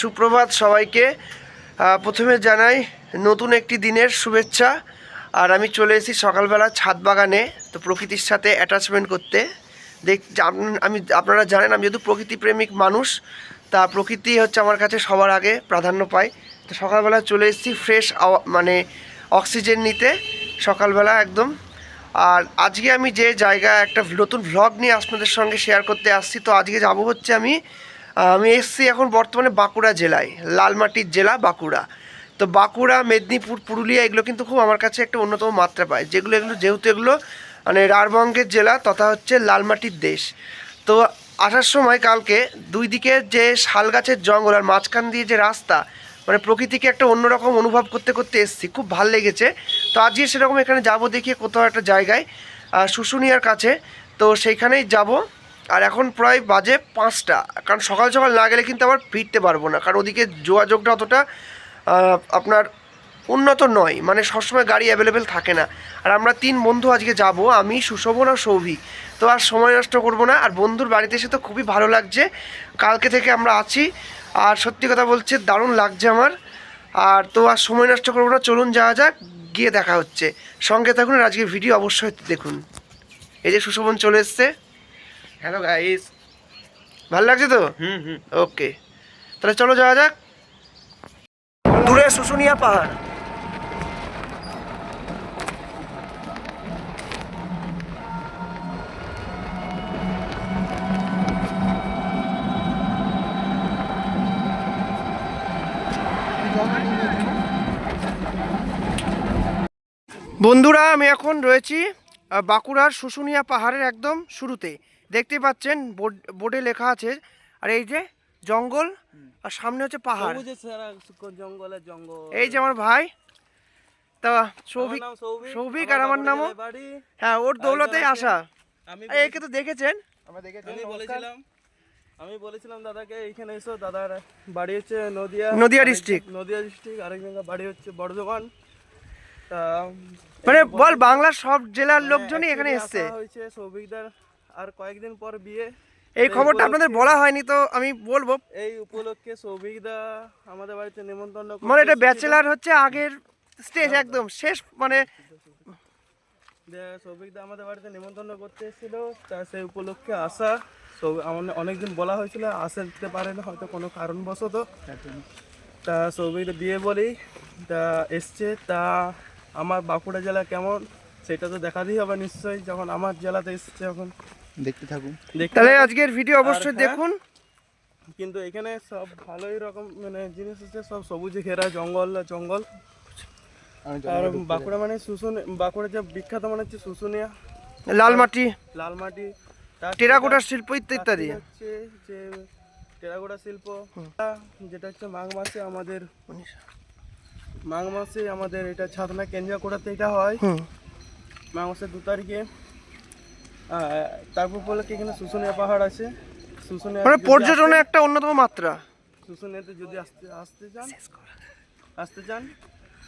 সুপ্রভাত সবাইকে। প্রথমে জানাই নতুন একটি দিনের শুভেচ্ছা। আর আমি চলে এসেছি সকালবেলা ছাদ বাগানে, তো প্রকৃতির সাথে অ্যাটাচমেন্ট করতে। আপনারা জানেন আমি যেহেতু প্রকৃতিপ্রেমিক মানুষ, তা প্রকৃতি হচ্ছে আমার কাছে সবার আগে প্রাধান্য পায়। তো সকালবেলা চলে এসেছি ফ্রেশ মানে অক্সিজেন নিতে সকালবেলা একদম। আর আজকে আমি যে জায়গায় একটা নতুন ভ্লগ নিয়ে আপনাদের সঙ্গে শেয়ার করতে আসছি, তো আজকে যাব হচ্ছে আমি এসছি এখন বর্তমানে বাঁকুড়া জেলায়, লালমাটির জেলা বাঁকুড়া। তো বাঁকুড়া, মেদিনীপুর, পুরুলিয়া এগুলো কিন্তু খুব আমার কাছে একটা অন্যতম মাত্রা পায়, এগুলো যেহেতু এগুলো মানে রাঢ়বঙ্গের জেলা তথা হচ্ছে লালমাটির দেশ। তো আসার সময় কালকে দুই দিকে যে শাল গাছের জঙ্গল আর মাঝখান দিয়ে যে রাস্তা, মানে প্রকৃতিকে একটা অন্যরকম অনুভব করতে করতে এসেছি, খুব ভাল লেগেছে। তো আজকে সেরকম এখানে যাব দেখিয়ে কোথাও একটা জায়গায় শুশুনিয়ার কাছে, তো সেইখানেই যাব। আর এখন প্রায় বাজে 5টা, কারণ সকাল সকাল না গেলে কিন্তু আবার ফিরতে পারবো না, কারণ ওদিকে যোগাযোগটা অতটা আপনার উন্নত নয়, মানে সবসময় গাড়ি অ্যাভেলেবেল থাকে না। আর আমরা 3 বন্ধু আজকে যাব, আমি, সুশোভন আর সৌভিক। তো আর সময় নষ্ট করবো না। আর বন্ধুর বাড়িতে এসে তো খুবই ভালো লাগছে, কালকে থেকে আমরা আছি। আর সত্যি কথা বলছে দারুণ লাগছে আমার। আর তো আর সময় নষ্ট করবো না, চলুন যাওয়া যাক, গিয়ে দেখা হচ্ছে। সঙ্গে থাকুন আর আজকের ভিডিও অবশ্যই দেখুন। এই যে সুশোভন চলে এসছে। হ্যালো গাইস, ভালো লাগছে তো? ওকে, তাহলে চলো যাওয়া যাক। দূরে শুশুনিয়া পাহাড়। বন্ধুরা, আমি এখন রয়েছি বাঁকুড়ার শুশুনিয়া পাহাড়ের একদম শুরুতে। দেখতেই পাচ্ছেন বোর্ডে লেখা আছে। আর এই যে জঙ্গল, আর সামনে হচ্ছে পাহাড়। এই যে আমার ভাই, তা সৌভিক, আর আমার নামও, হ্যাঁ, ওর দৌলতেই আসা। একে তো দেখেছেন, আমি বলেছিলাম দাদাকে এইখানে এসো, দাদার বাড়ি হচ্ছে নদিয়া ডিস্ট্রিক্ট। আরেকজনের বাড়ি হচ্ছে বর্ধমান। তা মানে বল, বাংলার সব জেলার লোকজনই এখানে এসছে। হয়েছে সৌভিকদার আর কয়েকদিন পর বিয়ে, এই খবরটা আপনাদের বলা হয়নি, তো আমি বলবো। এই উপলক্ষে সৌভিকদা আমাদের বাড়িতে নিমন্ত্রণ, মানে এটা ব্যাচেলার হচ্ছে আগের স্টেজ, একদম শেষ, মানে সৌভিকদা আমাদের বাড়িতে নিমন্ত্রণ করতে এসেছিল। তা সেই উপলক্ষে আসা। অনেকদিন বলা হয়েছিল, আসতে পারে না হয়তো কোনো কারণবশত। তা সৌভিকদা বিয়ে বলি তা এসছে। তা আমার বাঁকুড়া জেলা কেমন সেটা তো দেখাতেই হবে নিশ্চয়ই, যখন আমার জেলাতে এসছে। এখন দেখতে থাকুন, তাহলে আজকের ভিডিও অবশ্যই দেখুন। কিন্তু এখানে সব ভালোই রকম মানে জিনিস আছে, সব সবুজে ঘেরা জঙ্গল। আর বাঁকুড়া মানে বাঁকুড়া যে বিখ্যাত মানে হচ্ছে শুশুনিয়া, লালমাটি, টেরাকোটার শিল্প ইত্যাদি। হচ্ছে যে টেরাকোটা শিল্প, যেটা হচ্ছে মাঘ মাসে আমাদের এটা ছাতনা কেঞ্জাকোড়াতে এটা হয় মাঘ মাসের 2 তারিখে। তারপর বলে কি এখানে শুশুনিয়া পাহাড় আছে। শুশুনিয়া মানে পর্যটনের একটা অন্যতম মাত্রা। শুশুনিয়াতে যদি আসতে চান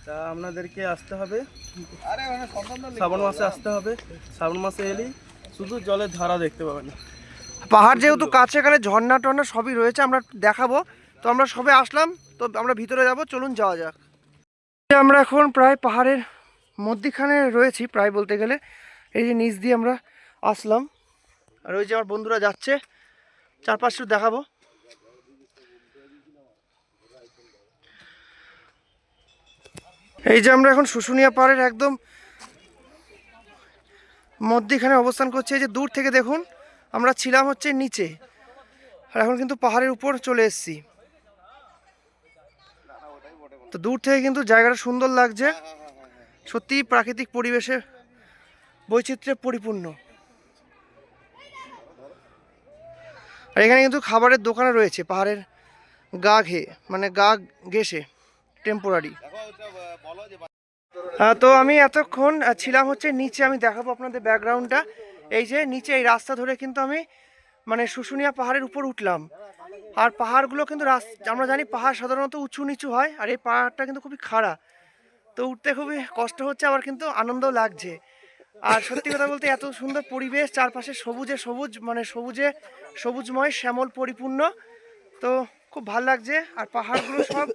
তা আপনাদেরকে আসতে হবে শ্রাবণ মাসে আসতে হবে। শ্রাবণ মাসে এলেই শুধু জলের ধারা দেখতে পাবেন। পাহাড় যেহেতু কাছে, এখানে ঝর্ণা টর্ণা সবই রয়েছে, আমরা দেখাবো। তো আমরা সবে আসলাম, তো আমরা ভিতরে যাব, চলুন যাওয়া যাক। আমরা এখন প্রায় পাহাড়ের মধ্যিখানে রয়েছি, প্রায় বলতে গেলে। এই যে নিচ দিয়ে আমরা আসলাম, আর ওই যে আমার বন্ধুরা যাচ্ছে, চারপাশে দেখাবো। এই যে আমরা এখন শুশুনিয়া পাহাড়ের একদম মধ্যিখানে অবস্থান করছি। এই যে দূর থেকে দেখুন, আমরা ছিলাম হচ্ছে নিচে, আর এখন কিন্তু পাহাড়ের উপর চলে এসেছি। তো দূর থেকে কিন্তু জায়গাটা সুন্দর লাগছে, সত্যি প্রাকৃতিক পরিবেশে বৈচিত্র্যে পরিপূর্ণ। আর এখানে কিন্তু খাবারের দোকানে রয়েছে পাহাড়ের গা ঘেঁষে টেম্পোরারি। তো আমি এতক্ষণ ছিলাম হচ্ছে নিচে, আমি দেখাবো আপনাদের ব্যাকগ্রাউন্ডটা। এই যে নিচে এই রাস্তা ধরে কিন্তু আমি মানে শুশুনিয়া পাহাড়ের উপর উঠলাম। আর পাহাড়গুলো কিন্তু আমরা জানি পাহাড় সাধারণত উঁচু নিচু হয়, আর এই পাহাড়টা কিন্তু খুবই খাড়া। তো উঠতে খুবই কষ্ট হচ্ছে, আবার কিন্তু আনন্দও লাগছে। আর সত্যি কথা বলতে এত সুন্দর পরিবেশ, চারপাশে সবুজে সবুজ, মানে সবুজময় শ্যামল পরিপূর্ণ। তো খুব ভাল লাগছে। আর পাহাড়গুলো সব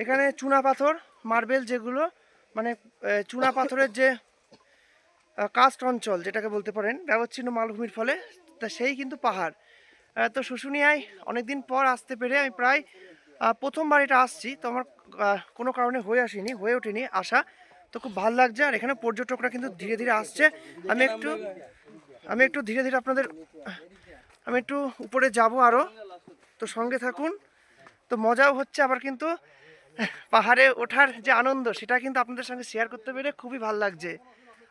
এখানে চুনা পাথর মার্বেল, যেগুলো মানে চুনা পাথরের যে কাস্ট অঞ্চল যেটাকে বলতে পারেন, ব্যবচ্ছিন্ন মালভূমির ফলে, তা সেই কিন্তু পাহাড়। তো শুশুনিয়ায় অনেকদিন পর আসতে পেরে আমি প্রায় প্রথমবার এটা আসছি, তো আমার কোনো কারণে হয়ে ওঠেনি আসা। তো খুব ভালো লাগছে। আর এখানে পর্যটকরা কিন্তু ধীরে ধীরে আসছে। আমি একটু ধীরে ধীরে আমি একটু উপরে যাব আরও, তো সঙ্গে থাকুন। তো মজাও হচ্ছে, আবার কিন্তু পাহাড়ে ওঠার যে আনন্দ সেটা কিন্তু আপনাদের সঙ্গে শেয়ার করতে পেরে খুবই ভালো লাগছে।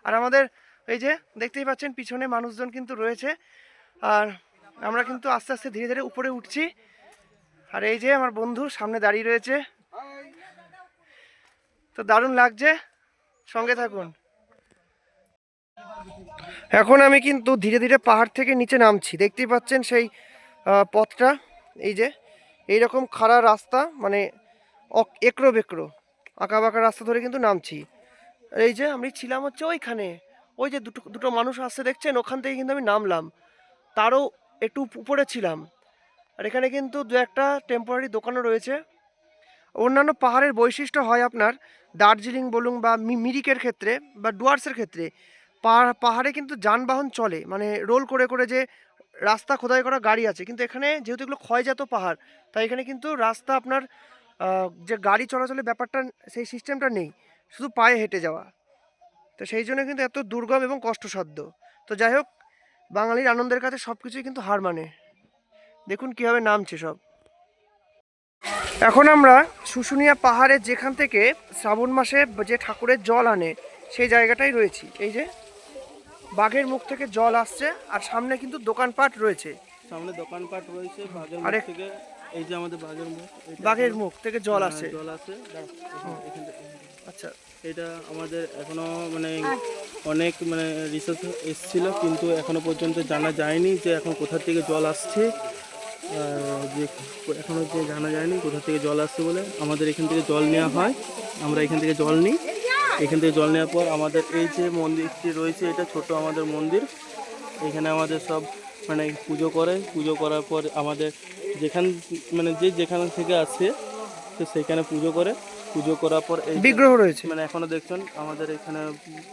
আর আমাদের এই যে দেখতেই পাচ্ছেন পিছনে মানুষজন কিন্তু রয়েছে। আর আমরা কিন্তু আস্তে আস্তে ধীরে ধীরে উপরে উঠছি। আর এই যে আমার বন্ধু সামনে দাঁড়িয়ে রয়েছে, তো দারুণ লাগছে, সঙ্গে থাকুন। এখন আমি কিন্তু ধীরে ধীরে পাহাড় থেকে নিচে নামছি। দেখতেই পাচ্ছেন সেই পথটা, এই যে এইরকম খাড়া রাস্তা, মানে একড়ো বেকড়ো আঁকা বাঁকা রাস্তা ধরে কিন্তু নামছি। আর এই যে আমি ছিলাম হচ্ছে ওইখানে, ওই যে দুটো দুটো মানুষ আসছে দেখছেন, ওখান থেকে কিন্তু আমি নামলাম, তারও একটু উপরে ছিলাম। আর এখানে কিন্তু দু একটা টেম্পোরারি দোকানও রয়েছে। অন্যান্য পাহাড়ের বৈশিষ্ট্য হয় আপনার দার্জিলিং বলুন বা মিরিকের ক্ষেত্রে বা ডুয়ার্সের ক্ষেত্রে, পাহাড়ে কিন্তু যানবাহন চলে, মানে রোল করে করে যে রাস্তা খোদাই করা গাড়ি আছে, কিন্তু এখানে যেহেতু এগুলো ক্ষয়জাত পাহাড়, তাই এখানে কিন্তু রাস্তা আপনার যে গাড়ি চলাচলের ব্যাপারটা, সেই সিস্টেমটা নেই, শুধু পায়ে হেঁটে যাওয়া। তো সেই জন্য কিন্তু এত দুর্গম এবং কষ্টসাধ্য। তো যাই হোক, বাঙালির আনন্দের কাছে সব কিছুই কিন্তু হার মানে। দেখুন কীভাবে নামছে সব। এখন আমরা শুশুনিয়া পাহাড়ে যেখান থেকে শ্রাবণ মাসে যে ঠাকুরের জল আনে, সেই জায়গাটাই রয়েছি। এই যে বাঘের মুখ থেকে জল আসছে, আর সামনে কিন্তু দোকানপাট রয়েছে। সামনে দোকানপাট রয়েছে, বাঘের মুখ আরেক থেকে, এই যে আমাদের বাঘের মুখ, বাঘের মুখ থেকে জল আসে। জল আছে আচ্ছা, এটা আমাদের এখনো মানে অনেক মানে রিসার্চ এসেছিল, কিন্তু এখনো পর্যন্ত জানা যায়নি যে এখন কোথা থেকে জল আসছে। যে এখনো যে জানা যায়নি কোথা থেকে জল আসছে বলে। আমাদের এখান থেকে জল নেওয়া হয়, আমরা এখান থেকে জল নিই। এখান থেকে জল নেওয়ার পর আমাদের এই যে মন্দিরটি রয়েছে, এটা ছোট আমাদের মন্দির। এখানে আমাদের সব মানে পুজো করে, পুজো করার পর আমাদের যেখান মানে যেখান থেকে আসে তো সেখানে পুজো করে। পুজো করার পর এই বিগ্রহ রয়েছে। মানে এখনো দেখছেন আমাদের এখানে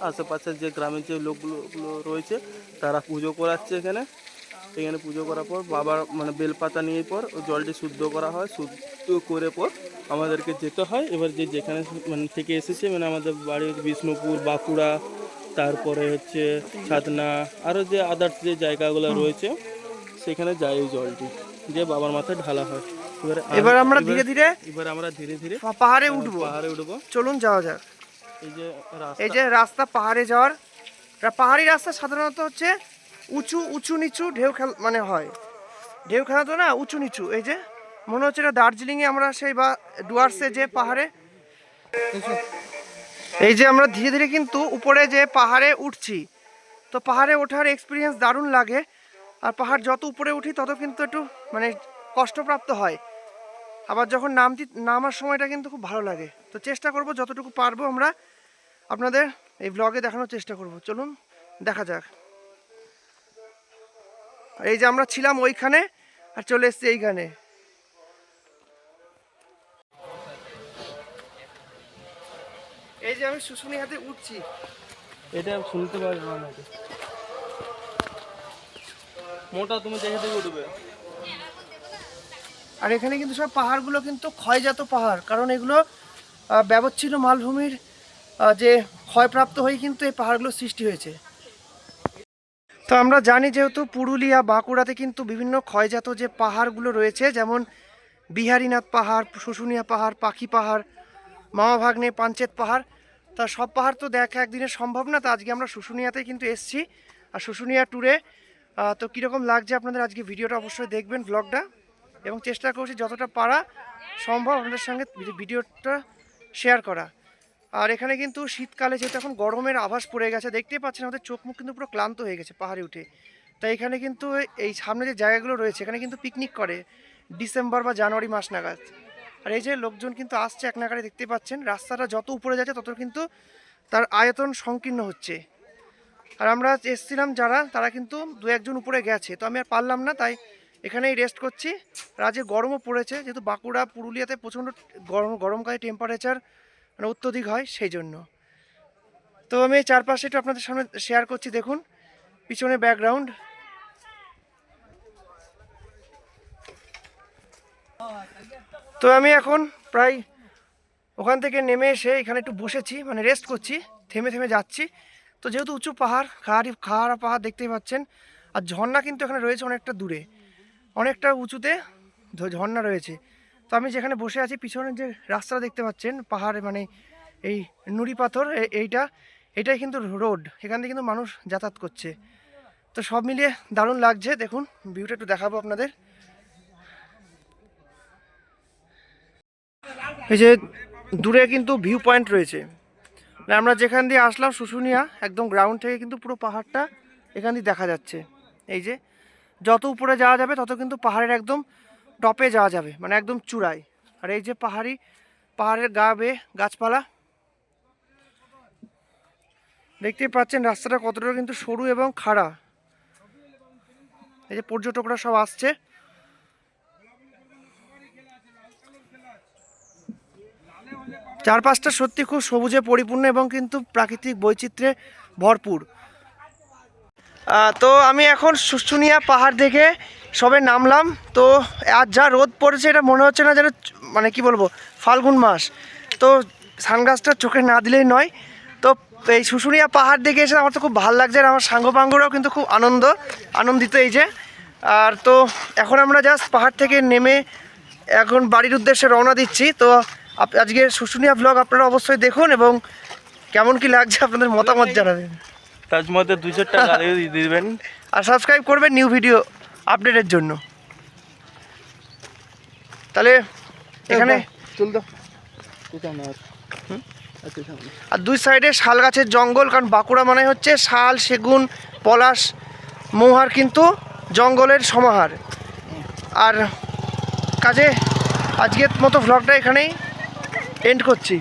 আশেপাশে যে গ্রামের যে লোকগুলো রয়েছে, তারা পুজো করাচ্ছে এখানে। এখানে পুজো করার পর বাবার মানে বেলপাতা নিয়ে পর ওই জলটি শুদ্ধ করা হয়, শুদ্ধ করে পর আমাদেরকে যেতে হয়। এবার যেখানে মানে থেকে এসেছে, মানে আমাদের বাড়ি বিষ্ণুপুর, বাঁকুড়া, তারপরে হচ্ছে ছাতনা, আরও যে আদার্স যে জায়গাগুলো রয়েছে, সেখানে যায় এই জলটি, যে বাবার মাথায় ঢালা হয়। এবার আমরা ধীরে ধীরে পাহাড়ে উঠবো। চলুন যাওয়া যাক। এই যে রাস্তা পাহাড়ে যাওয়ার, পাহাড়ি রাস্তা সাধারণত হচ্ছে উঁচু উঁচু নিচু ঢেউ মানে হয়, ঢেউ খেলা তো না, উঁচু নিচু। এই যে মনে হচ্ছে এটা দার্জিলিংয়ে আমরা সেই বা ডুয়ার্সে যে পাহাড়ে, এই যে আমরা ধীরে ধীরে কিন্তু উপরে যে পাহাড়ে উঠছি। তো পাহাড়ে ওঠার এক্সপিরিয়েন্স দারুণ লাগে। আর পাহাড় যত উপরে উঠি তত কিন্তু একটু মানে কষ্টপ্রাপ্ত হয়। আবার যখন নামার সময়টা কিন্তু খুব ভালো লাগে। তো চেষ্টা করব যতটুকু পারবো আমরা আপনাদের এই ব্লগে দেখানোর চেষ্টা করব। চলুন দেখা যাক। আর এই যে আমরা ছিলাম ওইখানে, আর চলে এসেছি এইখানে। এই যে আমি শুশুনিয়াতে উঠছি। এটা শুনতে পারবে না নাকি মোটা, তুমি দেখে দেখে উঠবে। আর এখানে কিন্তু সব পাহাড়গুলো কিন্তু ক্ষয়জাত পাহাড়, কারণ এগুলো ব্যবচ্ছিন্ন মালভূমির যে ক্ষয়প্রাপ্ত হয়ে কিন্তু এই পাহাড়গুলো সৃষ্টি হয়েছে। তো আমরা জানি যেহেতু পুরুলিয়া বাঁকুড়াতে কিন্তু বিভিন্ন ক্ষয়জাত যে পাহাড়গুলো রয়েছে, যেমন বিহারীনাথ পাহাড়, শুশুনিয়া পাহাড়, পাখি পাহাড়, মামাভাগ্নে, পাঞ্চেত পাহাড়। তা সব পাহাড় তো দেখা একদিনে সম্ভব না। তো আজকে আমরা শুশুনিয়াতে কিন্তু এসেছি। আর শুশুনিয়া ট্যুরে তো কীরকম লাগছে আপনাদের আজকে ভিডিওটা অবশ্যই দেখবেন ব্লগটা, এবং চেষ্টা করছি যতটা পারা সম্ভব আপনাদের সঙ্গে ভিডিওটা শেয়ার করা। আর এখানে কিন্তু শীতকালে যেহেতু এখন গরমের আভাস পড়ে গেছে, দেখতেই পাচ্ছেন আমাদের চোখ মুখ কিন্তু পুরো ক্লান্ত হয়ে গেছে পাহাড়ে উঠে। তাই এখানে কিন্তু এই সামনে যে জায়গাগুলো রয়েছে, এখানে কিন্তু পিকনিক করে ডিসেম্বর বা জানুয়ারি মাস নাগাদ। আর এই যে লোকজন কিন্তু আসছে এক নাগারে, দেখতে পাচ্ছেন রাস্তাটা যত উপরে যাচ্ছে তত কিন্তু তার আয়তন সংকীর্ণ হচ্ছে। আর আমরা এসেছিলাম যারা, তারা কিন্তু দু একজন উপরে গেছে, তো আমি আর পারলাম না, তাই এখানেই রেস্ট করছি। আর আজকে গরমও পড়েছে, যেহেতু বাঁকুড়া পুরুলিয়াতে প্রচণ্ড গরমকালে টেম্পারেচার মানে অত্যধিক হয় সেই জন্য। তো আমি এই চারপাশে একটু আপনাদের সামনে শেয়ার করছি, দেখুন পিছনে ব্যাকগ্রাউন্ড। তো আমি এখন প্রায় ওখান থেকে নেমে এসে এখানে একটু বসেছি, মানে রেস্ট করছি, থেমে থেমে যাচ্ছি। তো যেহেতু উঁচু পাহাড়, খাড়া পাহাড় দেখতেই পাচ্ছেন, আর ঝর্ণা কিন্তু এখানে রয়েছে অনেকটা দূরে, অনেকটা উঁচুতে ঝর্ণা রয়েছে। তো আমি যেখানে বসে আছি পিছনের যে রাস্তাটা দেখতে পাচ্ছেন পাহাড়ে, মানে এই নুড়ি পাথর, এইটাই কিন্তু রোড, এখান থেকে কিন্তু মানুষ যাতায়াত করছে। তো সব মিলিয়ে দারুণ লাগছে। দেখুন ভিউটা একটু দেখাবো আপনাদের। এই যে দূরে কিন্তু ভিউ পয়েন্ট রয়েছে, মানে আমরা যেখান দিয়ে আসলাম শুশুনিয়া, একদম গ্রাউন্ড থেকে কিন্তু পুরো পাহাড়টা এখান দিয়ে দেখা যাচ্ছে। এই যে যত উপরে যাওয়া যাবে তত কিন্তু পাহাড়ের একদম টপে যাওয়া যাবে, মানে একদম চূড়ায়। আর এই যে পাহাড়ের গা বেয়ে গাছপালা দেখতেই পাচ্ছেন, রাস্তাটা কতটা কিন্তু সরু এবং খাড়া। এই যে পর্যটকরা সব আসছে। চারপাশটা সত্যি খুব সবুজে পরিপূর্ণ এবং কিন্তু প্রাকৃতিক বৈচিত্র্যে ভরপুর। তো আমি এখন শুশুনিয়া পাহাড় দেখে সবে নামলাম। তো আজ যা রোদ পড়েছে এটা মনে হচ্ছে না যেন, মানে কি বলবো, ফাল্গুন মাস। তো সানগ্লাসটা চোখে না দিলেই নয়। তো এই শুশুনিয়া পাহাড় দেখে এসে আমার তো খুব ভালো লাগছে, আর আমার সাঙ্গপাঙ্গরাও কিন্তু খুব আনন্দিত এই যে। আর তো এখন আমরা জাস্ট পাহাড় থেকে নেমে এখন বাড়ির উদ্দেশ্যে রওনা দিচ্ছি। তো আজকের শুশুনিয়া ব্লগ আপনারা অবশ্যই দেখুন এবং কেমন কি লাগছে আপনাদের মতামত জানাবেন। তার মধ্যে 200 টাকা দিবেন আর সাবস্ক্রাইব করবেন নিউ ভিডিও আপডেটের জন্য। তাহলে এখানে আর দুই সাইডে শাল গাছের জঙ্গল, কারণ বাঁকুড়া মানে হচ্ছে শাল, সেগুন, পলাশ, মৌহার কিন্তু জঙ্গলের সমাহার। আর কাজে আজকের মতো ভ্লগটা এখানেই এন্ড করছি।